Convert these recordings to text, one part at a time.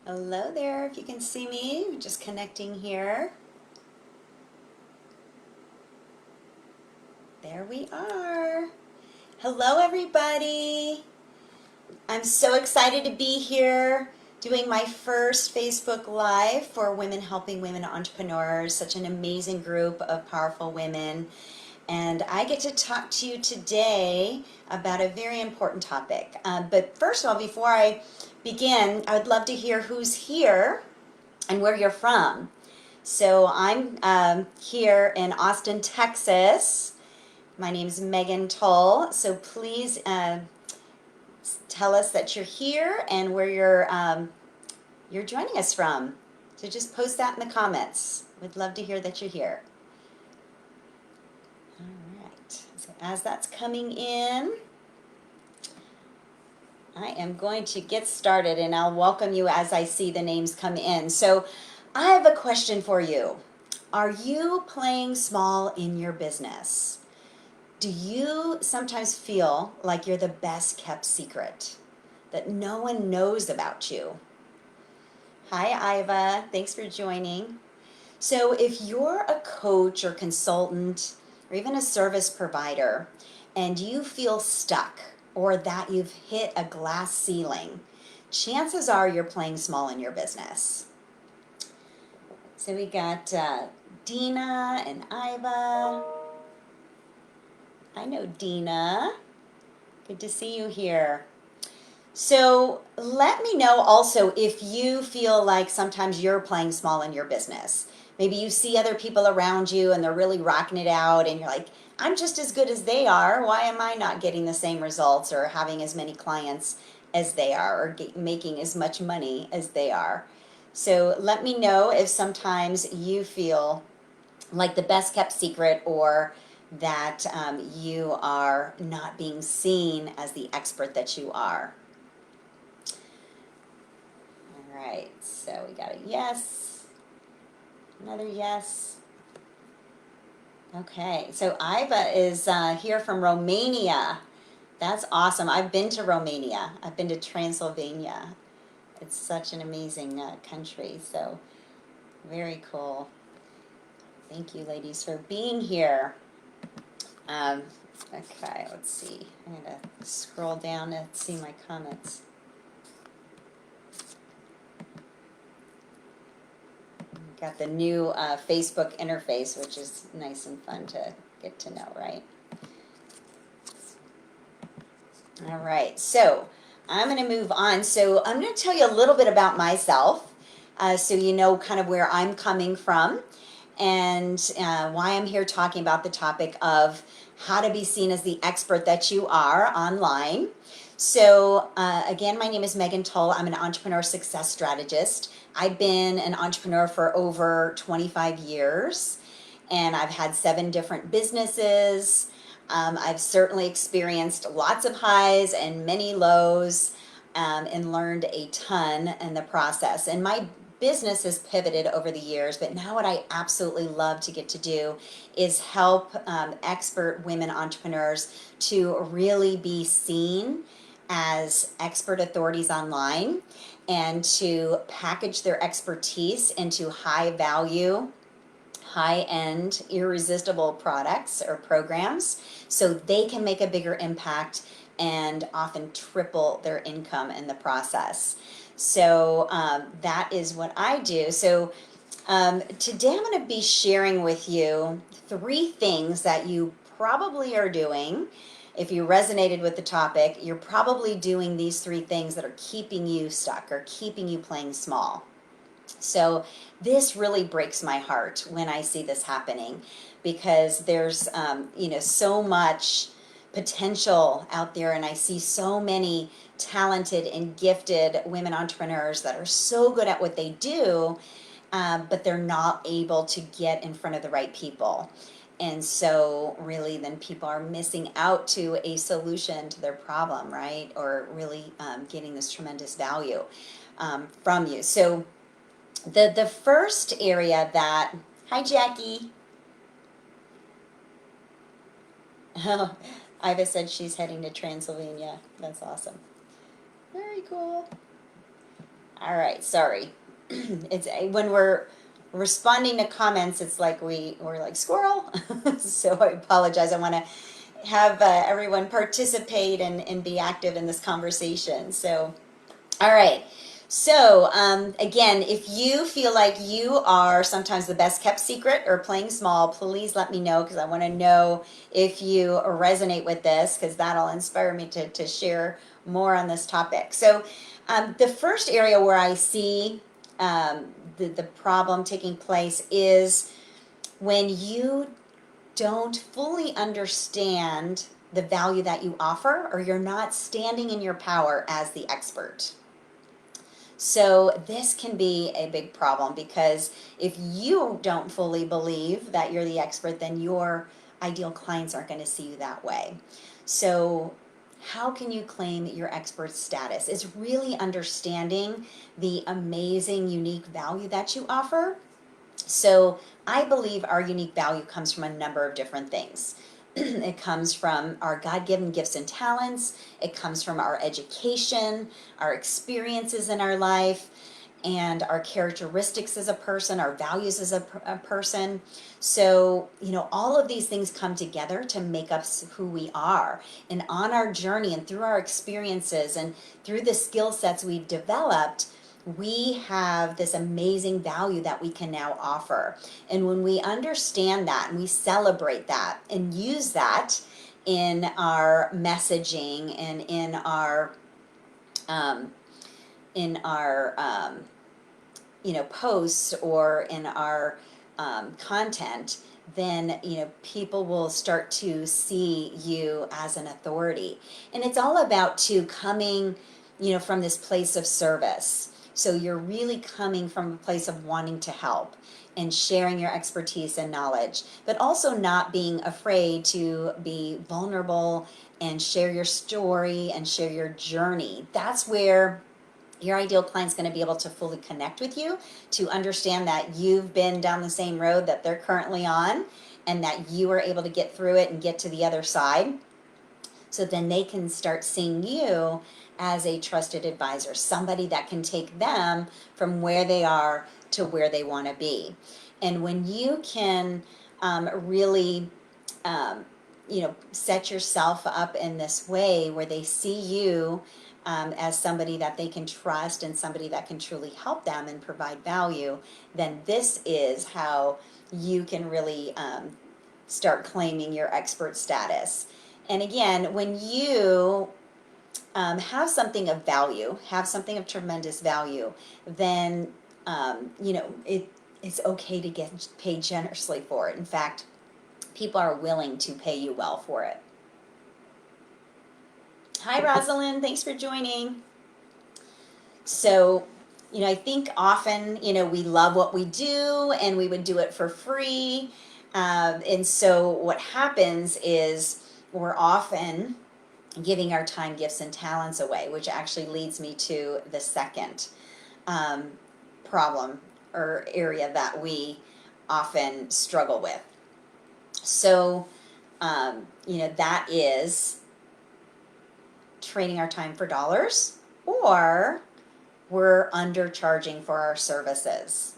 Hello there, if you can see me, just connecting here. There we are. Hello everybody. I'm so excited to be here doing my first Facebook Live for Women Helping Women Entrepreneurs, such an amazing group of powerful women. And I get to talk to you today about a very important topic. But first of all, before I begin, I would love to hear who's here and where you're from. So I'm here in Austin, Texas. My name is Megan Tull. So please tell us that you're here and where you're joining us from. So just post that in the comments. We'd love to hear that you're here. All right. So as that's coming in, I am going to get started and I'll welcome you as I see the names come in. So I have a question for you. Are you playing small in your business? Do you sometimes feel like you're the best kept secret, that no one knows about you? Hi, Iva. Thanks for joining. So if you're a coach or consultant or even a service provider and you feel stuck or that you've hit a glass ceiling, chances are you're playing small in your business. So we got Dina and Iva. I know Dina. Good to see you here. So let me know also if you feel like sometimes you're playing small in your business. Maybe you see other people around you and they're really rocking it out and you're like, I'm just as good as they are. Why am I not getting the same results or having as many clients as they are or making as much money as they are? So let me know if sometimes you feel like the best kept secret or that you are not being seen as the expert that you are. All right, so we got a yes, another yes. Okay, so Iva is here from Romania. That's awesome. I've been to Romania. I've been to Transylvania. It's such an amazing country, so very cool. Thank you, ladies, for being here. Okay, let's see. I'm going to scroll down and see my comments. Got the new Facebook interface, which is nice and fun to get to know, right? All right, so I'm going to move on. So I'm going to tell you a little bit about myself so you know kind of where I'm coming from and why I'm here talking about the topic of how to be seen as the expert that you are online. So again, my name is Megan Tull. I'm an entrepreneur success strategist. I've been an entrepreneur for over 25 years, and I've had 7 different businesses. I've certainly experienced lots of highs and many lows and learned a ton in the process. And my business has pivoted over the years, but now what I absolutely love to get to do is help expert women entrepreneurs to really be seen as expert authorities online and to package their expertise into high value, high-end, irresistible products or programs so they can make a bigger impact and often triple their income in the process. So that is what I do. So today I'm going to be sharing with you 3 things that you probably are doing. If you resonated with the topic, you're probably doing these 3 things that are keeping you stuck or keeping you playing small. So this really breaks my heart when I see this happening because there's so much potential out there, and I see so many talented and gifted women entrepreneurs that are so good at what they do, but they're not able to get in front of the right people. And so really then people are missing out to a solution to their problem, right? Or really getting this tremendous value from you. So the first area that, hi Jackie. Oh, Iva said she's heading to Transylvania. That's awesome. Very cool. All right, sorry. It's when we're responding to comments, it's like we're like squirrel. So I apologize. I want to have everyone participate and be active in this conversation. So, all right. So, again, if you feel like you are sometimes the best kept secret or playing small, please let me know because I want to know if you resonate with this because that'll inspire me to share more on this topic. So, the first area where I see the problem taking place is when you don't fully understand the value that you offer or you're not standing in your power as the expert. So this can be a big problem because if you don't fully believe that you're the expert, then your ideal clients aren't going to see you that way. So how can you claim your expert status? It's really understanding the amazing, unique value that you offer. So I believe our unique value comes from a number of different things. It comes from our God-given gifts and talents. It comes from our education, our experiences in our life, and our characteristics as a person, our values as a person. So, all of these things come together to make us who we are. And on our journey and through our experiences and through the skill sets we've developed, we have this amazing value that we can now offer. And when we understand that and we celebrate that and use that in our messaging and um, in our posts or in our content, then people will start to see you as an authority. And it's all about coming from this place of service. So you're really coming from a place of wanting to help and sharing your expertise and knowledge, but also not being afraid to be vulnerable and share your story and share your journey. That's where your ideal client's going to be able to fully connect with you, to understand that you've been down the same road that they're currently on and that you were able to get through it and get to the other side. So then they can start seeing you as a trusted advisor, somebody that can take them from where they are to where they want to be. And when you can really set yourself up in this way where they see you as somebody that they can trust and somebody that can truly help them and provide value, then this is how you can really start claiming your expert status. And again, when you have something of value, have something of tremendous value, then it's okay to get paid generously for it. In fact, people are willing to pay you well for it. Hi, Rosalind. Thanks for joining. So, I think often, we love what we do and we would do it for free. And so what happens is we're often giving our time, gifts, and talents away, which actually leads me to the second problem or area that we often struggle with. So, that is trading our time for dollars, or we're undercharging for our services.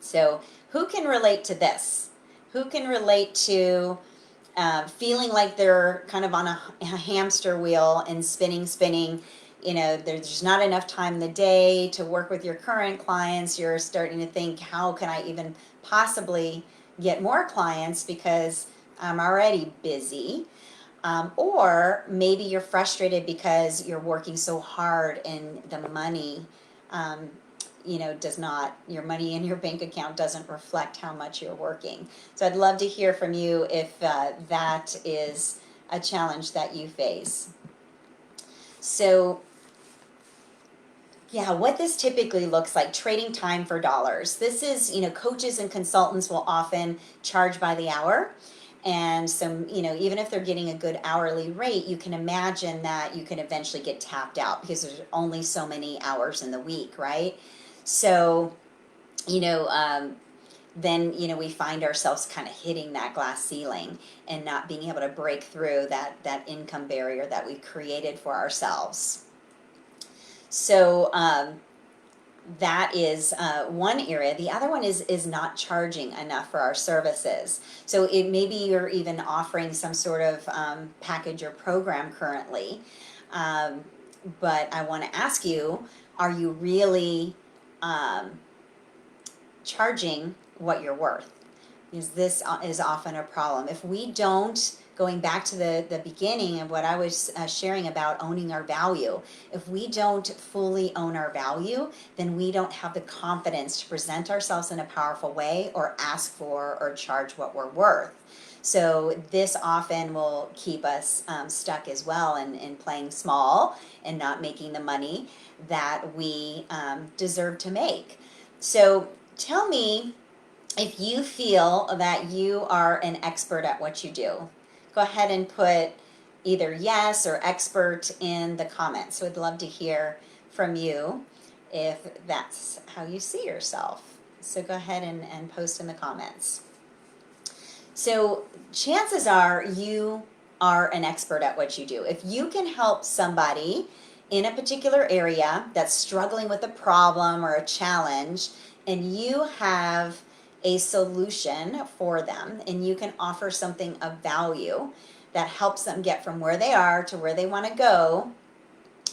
So who can relate to this? Who can relate to feeling like they're kind of on a hamster wheel and spinning? There's not enough time in the day to work with your current clients. You're starting to think, how can I even possibly get more clients because I'm already busy? Or maybe you're frustrated because you're working so hard and the money, your money in your bank account doesn't reflect how much you're working. So I'd love to hear from you if that is a challenge that you face. So, yeah, what this typically looks like, trading time for dollars. This is, coaches and consultants will often charge by the hour. And so, even if they're getting a good hourly rate, you can imagine that you can eventually get tapped out because there's only so many hours in the week, right? So, then, we find ourselves kind of hitting that glass ceiling and not being able to break through that income barrier that we've created for ourselves. So, that is one area. The other one is not charging enough for our services. So it maybe you're even offering some sort of package or program currently, um, but I want to ask you: are you really um, charging what you're worth? Because this is often a problem. If we don't, going back to the beginning of what I was sharing about owning our value, if we don't fully own our value, then we don't have the confidence to present ourselves in a powerful way or ask for or charge what we're worth. So this often will keep us stuck as well in playing small and not making the money that we deserve to make. So tell me if you feel that you are an expert at what you do. Go ahead and put either yes or expert in the comments. So I'd love to hear from you if that's how you see yourself. So go ahead and post in the comments. So chances are you are an expert at what you do. If you can help somebody in a particular area that's struggling with a problem or a challenge, and you have a solution for them, and you can offer something of value that helps them get from where they are to where they want to go,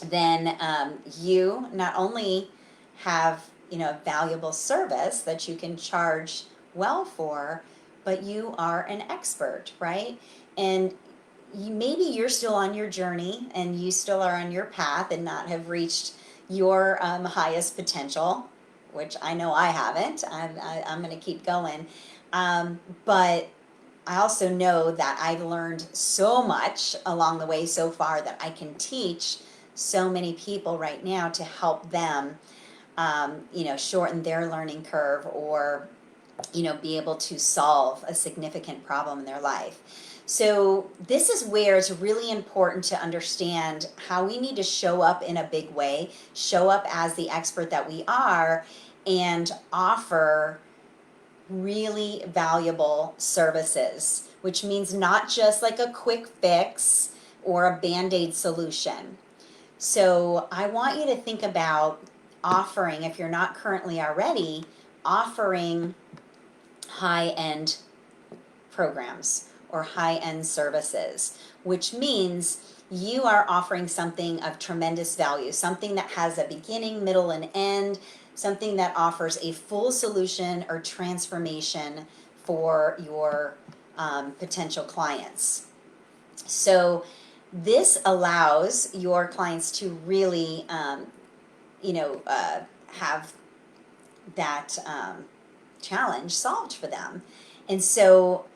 then you not only have a valuable service that you can charge well for, but you are an expert, right? And maybe you're still on your journey and you still are on your path and not have reached your highest potential, which I know I haven't. I'm going to keep going. But I also know that I've learned so much along the way so far that I can teach so many people right now to help them, shorten their learning curve or, be able to solve a significant problem in their life. So this is where it's really important to understand how we need to show up in a big way, show up as the expert that we are, and offer really valuable services, which means not just like a quick fix or a band-aid solution. So I want you to think about offering, if you're not currently already, offering high-end programs or high-end services, which means you are offering something of tremendous value, something that has a beginning, middle, and end, something that offers a full solution or transformation for your potential clients. So this allows your clients to really, have that challenge solved for them. And so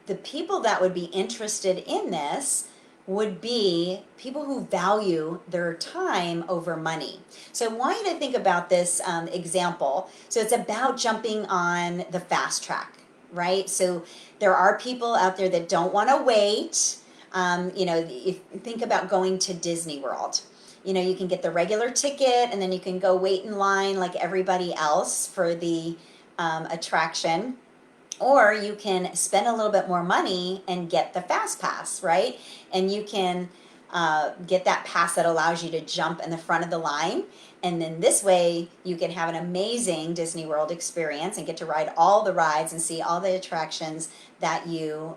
the people that would be interested in this would be people who value their time over money. So I want you to think about this example. So it's about jumping on the fast track, right? So there are people out there that don't want to wait. If you think about going to Disney World, you can get the regular ticket and then you can go wait in line like everybody else for the attraction. Or you can spend a little bit more money and get the fast pass, right? And you can get that pass that allows you to jump in the front of the line. And then this way you can have an amazing Disney World experience and get to ride all the rides and see all the attractions that you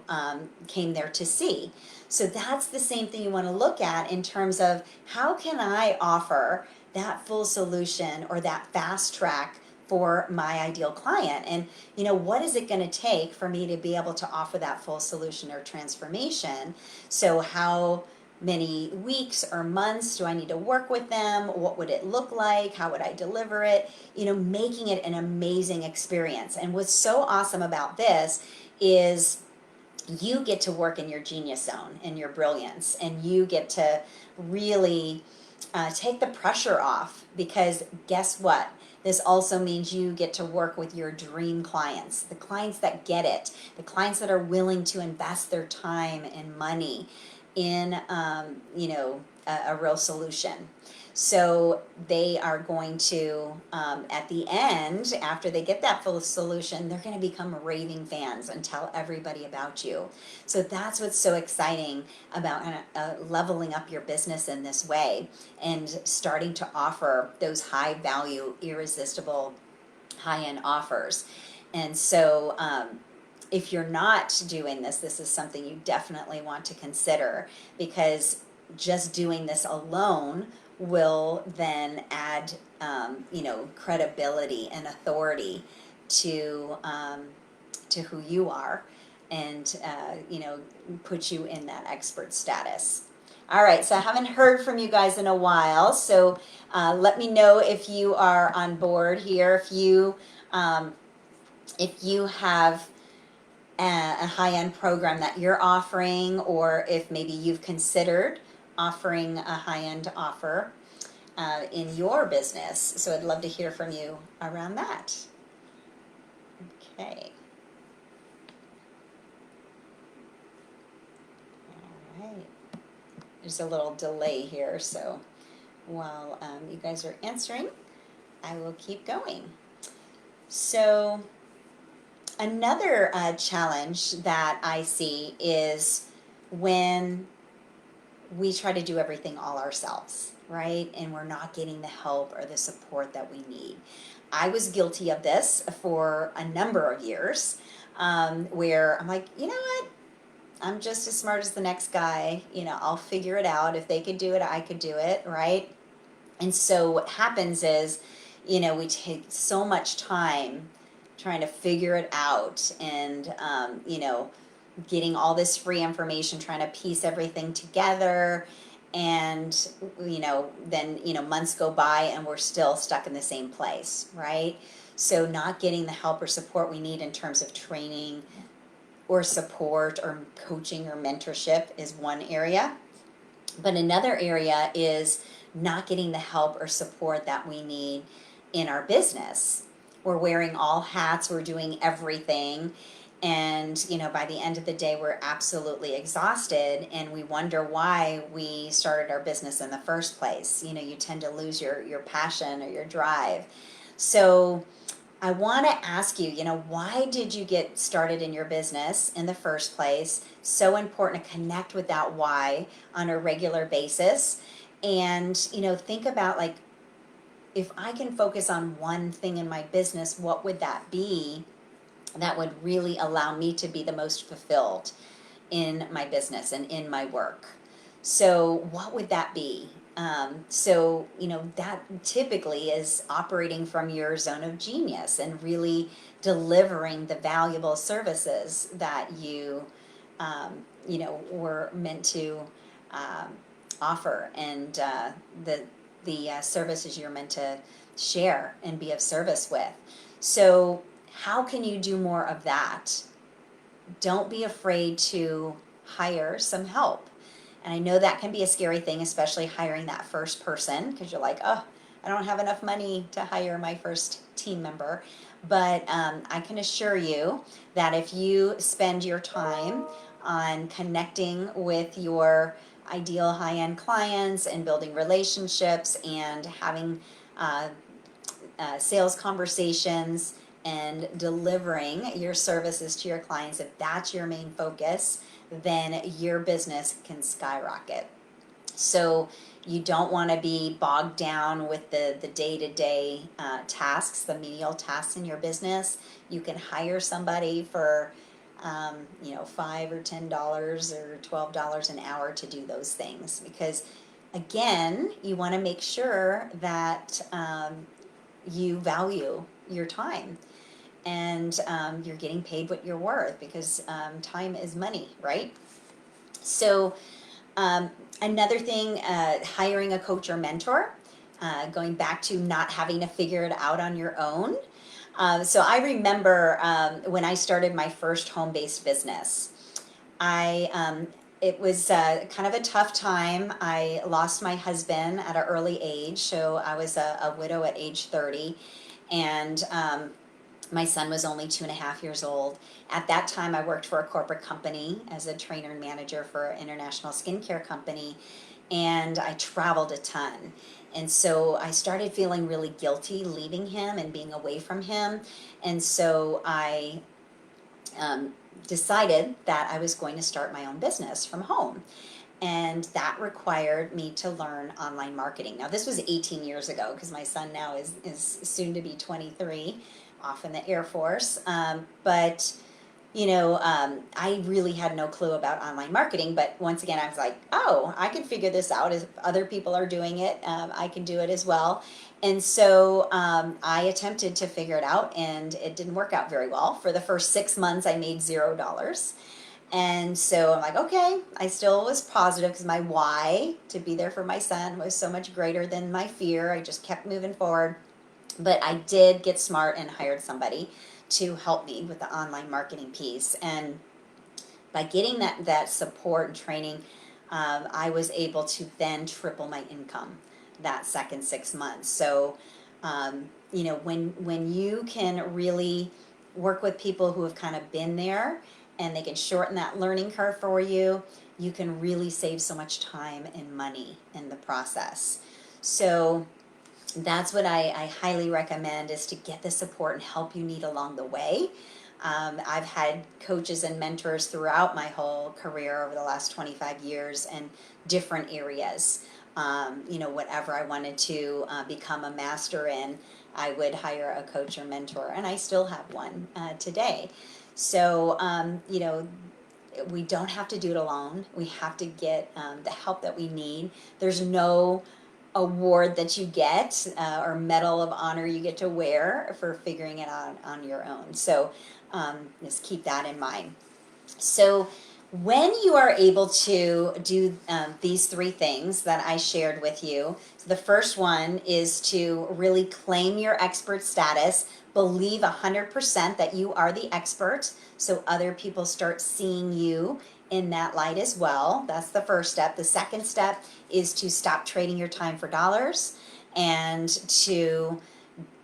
came there to see. So that's the same thing you want to look at in terms of how can I offer that full solution or that fast track for my ideal client, and what is it going to take for me to be able to offer that full solution or transformation? So how many weeks or months do I need to work with them? What would it look like? How would I deliver it? Making it an amazing experience. And what's so awesome about this is you get to work in your genius zone and your brilliance, and you get to really take the pressure off, because guess what? This also means you get to work with your dream clients, the clients that get it, the clients that are willing to invest their time and money in, a real solution. So they are going to, at the end, after they get that full solution, they're going to become raving fans and tell everybody about you. So that's what's so exciting about leveling up your business in this way and starting to offer those high value, irresistible, high end offers. And so, if you're not doing this, this is something you definitely want to consider, because just doing this alone will then add, credibility and authority to who you are, and put you in that expert status. All right, so I haven't heard from you guys in a while, so let me know if you are on board here. If you have a high-end program that you're offering, or if maybe you've considered offering a high-end offer in your business. So I'd love to hear from you around that. Okay. All right. There's a little delay here, so while you guys are answering, I will keep going. So another challenge that I see is when we try to do everything all ourselves, right? And we're not getting the help or the support that we need. I was guilty of this for a number of years, where I'm like, you know what? I'm just as smart as the next guy. I'll figure it out. If they could do it, I could do it, right? And so what happens is, we take so much time trying to figure it out, and, getting all this free information, trying to piece everything together. And, then, months go by and we're still stuck in the same place, right? So not getting the help or support we need in terms of training or support or coaching or mentorship is one area. But another area is not getting the help or support that we need in our business. We're wearing all hats, we're doing everything, and by the end of the day we're absolutely exhausted, and we wonder why we started our business in the first place. You tend to lose your passion or your drive. So I want to ask you, why did you get started in your business in the first place? So important to connect with that why on a regular basis. And, think about, like, if I can focus on one thing in my business, what would that be that would really allow me to be the most fulfilled in my business and in my work? So what would that be? That typically is operating from your zone of genius and really delivering the valuable services that you, were meant to offer, and the services you're meant to share and be of service with. So how can you do more of that? Don't be afraid to hire some help. And I know that can be a scary thing, especially hiring that first person, because you're like, oh, I don't have enough money to hire my first team member. But I can assure you that if you spend your time on connecting with your ideal high-end clients and building relationships and having sales conversations and delivering your services to your clients, if that's your main focus, then your business can skyrocket. So you don't want to be bogged down with the day-to-day tasks, the menial tasks in your business. You can hire somebody for $5 or $10 or $12 an hour to do those things, because again, you want to make sure that you value your time, and you're getting paid what you're worth, because time is money, right? So another thing, hiring a coach or mentor, going back to not having to figure it out on your own. So I remember when I started my first home-based business, it was kind of a tough time. I lost my husband at an early age, so I was a widow at age 30, and my son was only 2.5 years old. At that time, I worked for a corporate company as a trainer and manager for an international skincare company, and I traveled a ton. And so I started feeling really guilty leaving him and being away from him. And so I um, decided that I was going to start my own business from home. And that required me to learn online marketing. Now, this was 18 years ago because my son now is soon to be 23, off in the Air Force. But I really had no clue about online marketing, but once again, I was like, oh, I can figure this out. If other people are doing it, I can do it as well. And so I attempted to figure it out, and it didn't work out very well. For the first 6 months, I made $0. And so I'm like, okay, I still was positive because my why to be there for my son was so much greater than my fear. I just kept moving forward. But I did get smart and hired somebody to help me with the online marketing piece. And by getting that support and training, I was able to then triple my income that second 6 months. So, when you can really work with people who have kind of been there and they can shorten that learning curve for you, you can really save so much time and money in the process. So that's what I highly recommend, is to get the support and help you need along the way. I've had coaches and mentors throughout my whole career over the last 25 years in different areas. Whatever I wanted to become a master in, I would hire a coach or mentor, and I still have one today. So, we don't have to do it alone. We have to get the help that we need. There's no award that you get or medal of honor you get to wear for figuring it out on your own. So just keep that in mind. So when you are able to do these three things that I shared with you, so the first one is to really claim your expert status, believe 100% that you are the expert, so other people start seeing you in that light as well. That's the first step. The second step is to stop trading your time for dollars and to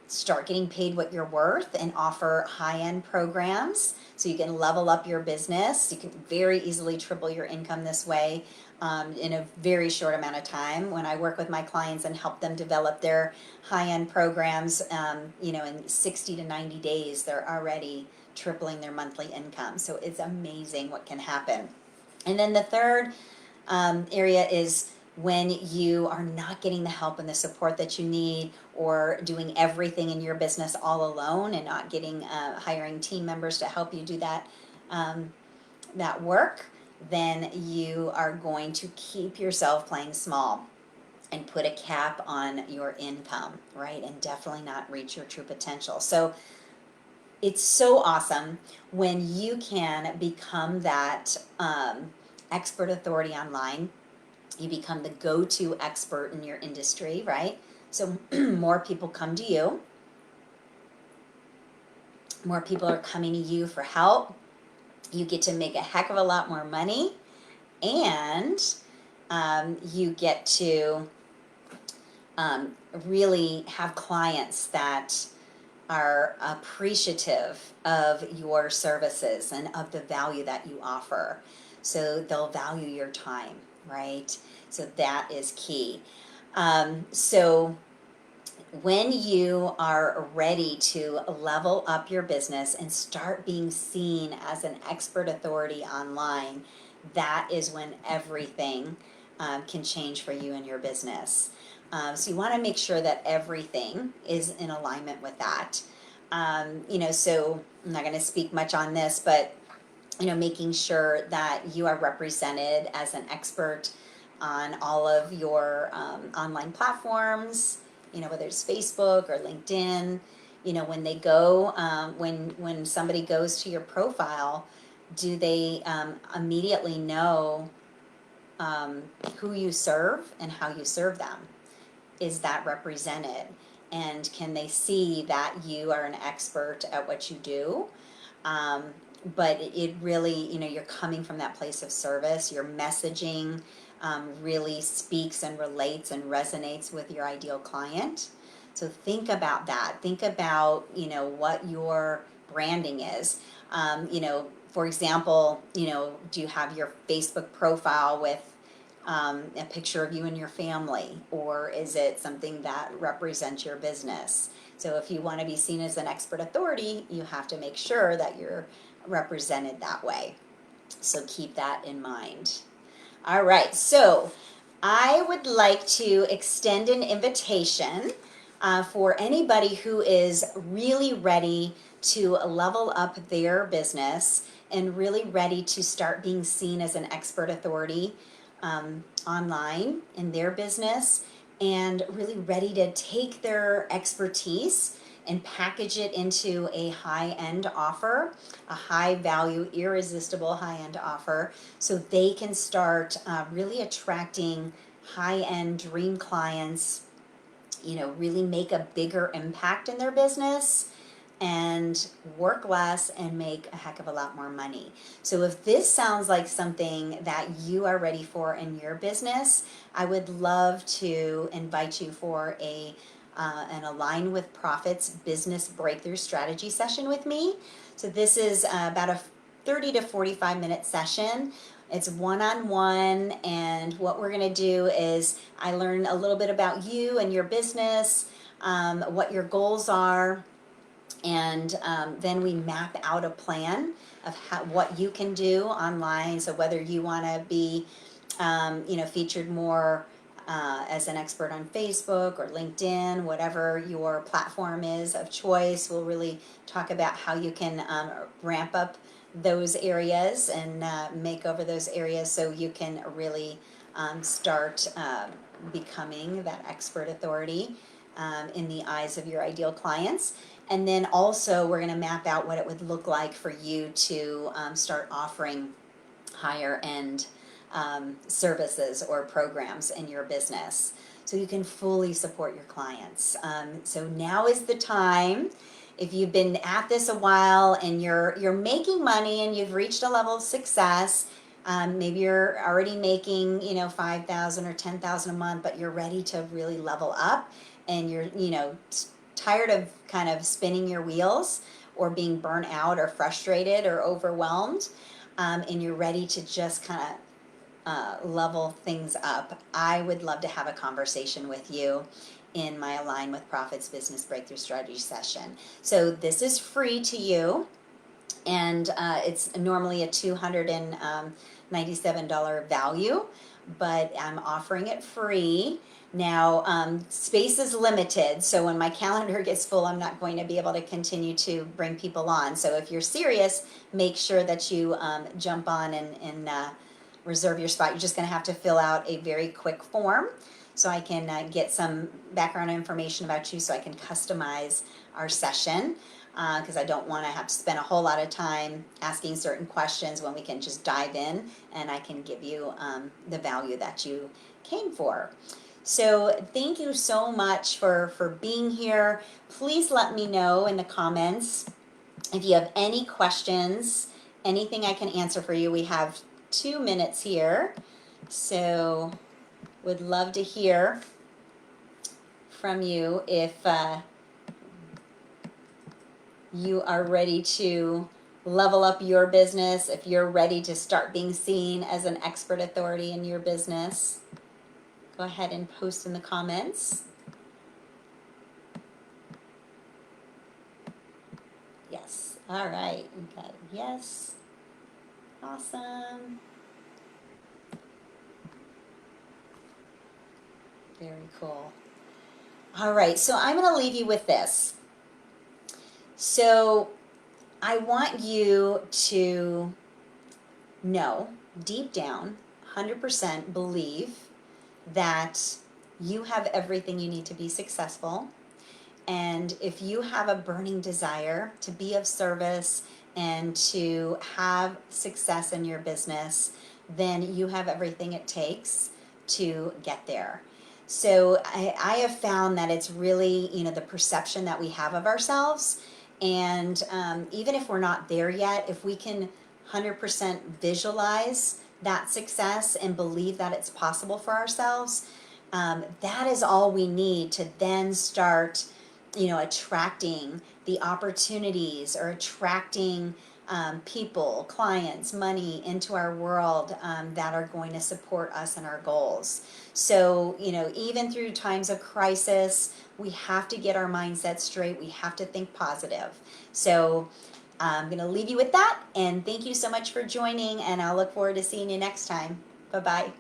start getting paid what you're worth and offer high-end programs so you can level up your business. You can very easily triple your income this way in a very short amount of time. When I work with my clients and help them develop their high-end programs, in 60 to 90 days, they're already tripling their monthly income. So it's amazing what can happen. And then the third area is when you are not getting the help and the support that you need, or doing everything in your business all alone and not getting hiring team members to help you do that work, then you are going to keep yourself playing small and put a cap on your income, right? And definitely not reach your true potential. So it's so awesome when you can become that expert authority online. You become the go-to expert in your industry, right? So more people come to you. More people are coming to you for help. You get to make a heck of a lot more money, and you get to really have clients that are appreciative of your services and of the value that you offer. So they'll value your time, right? So that is key. So when you are ready to level up your business and start being seen as an expert authority online, that is when everything can change for you and your business. So you want to make sure that everything is in alignment with that. So I'm not going to speak much on this, but making sure that you are represented as an expert on all of your online platforms, whether it's Facebook or LinkedIn. When they go, when somebody goes to your profile, do they immediately know who you serve and how you serve them? Is that represented? And can they see that you are an expert at what you do? But it really, you're coming from that place of service. Your messaging really speaks and relates and resonates with your ideal client. So think about that. Think about, what your branding is. For example, do you have your Facebook profile with a picture of you and your family, or is it something that represents your business? So if you want to be seen as an expert authority, you have to make sure that you're represented that way. So keep that in mind. All right, so I would like to extend an invitation for anybody who is really ready to level up their business and really ready to start being seen as an expert authority online in their business, and really ready to take their expertise and package it into a high-end offer, a high-value, irresistible high-end offer, so they can start really attracting high-end dream clients, really make a bigger impact in their business and work less and make a heck of a lot more money. So if this sounds like something that you are ready for in your business, I would love to invite you for an Align with Profits business breakthrough strategy session with me. So this is about a 30 to 45-minute session. It's one-on-one, and what we're going to do is I learn a little bit about you and your business, what your goals are, and then we map out a plan of what you can do online. So whether you want to be featured more as an expert on Facebook or LinkedIn, whatever your platform is of choice, we'll really talk about how you can ramp up those areas and make over those areas so you can really start becoming that expert authority in the eyes of your ideal clients. And then also we're going to map out what it would look like for you to start offering higher end services or programs in your business so you can fully support your clients. So now is the time. If you've been at this a while and you're making money and you've reached a level of success, maybe you're already making 5,000 or 10,000 a month, but you're ready to really level up, and you're tired of kind of spinning your wheels or being burnt out or frustrated or overwhelmed, and you're ready to just kind of level things up, I would love to have a conversation with you in my Align with Profits Business Breakthrough Strategy session. So this is free to you, and it's normally a $297 value, but I'm offering it free. Now, space is limited, so when my calendar gets full, I'm not going to be able to continue to bring people on. So if you're serious, make sure that you jump on and reserve your spot. You're just going to have to fill out a very quick form so I can get some background information about you so I can customize our session, because I don't want to have to spend a whole lot of time asking certain questions when we can just dive in and I can give you the value that you came for. So thank you so much for being here. Please let me know in the comments if you have any questions, anything I can answer for you. We have 2 minutes here, so would love to hear from you if you are ready to level up your business, if you're ready to start being seen as an expert authority in your business. Go ahead and post in the comments. Yes. All right. We got a yes. Awesome. Very cool. All right. So I'm going to leave you with this. So I want you to know deep down, 100% believe that you have everything you need to be successful. And if you have a burning desire to be of service and to have success in your business, then you have everything it takes to get there. So I have found that it's really, the perception that we have of ourselves. And even if we're not there yet, if we can 100% visualize that success and believe that it's possible for ourselves, that is all we need to then start attracting the opportunities or attracting people, clients, money into our world that are going to support us and our goals. So, even through times of crisis, we have to get our mindset straight. We have to think positive. So, I'm going to leave you with that. And thank you so much for joining. And I'll look forward to seeing you next time. Bye bye.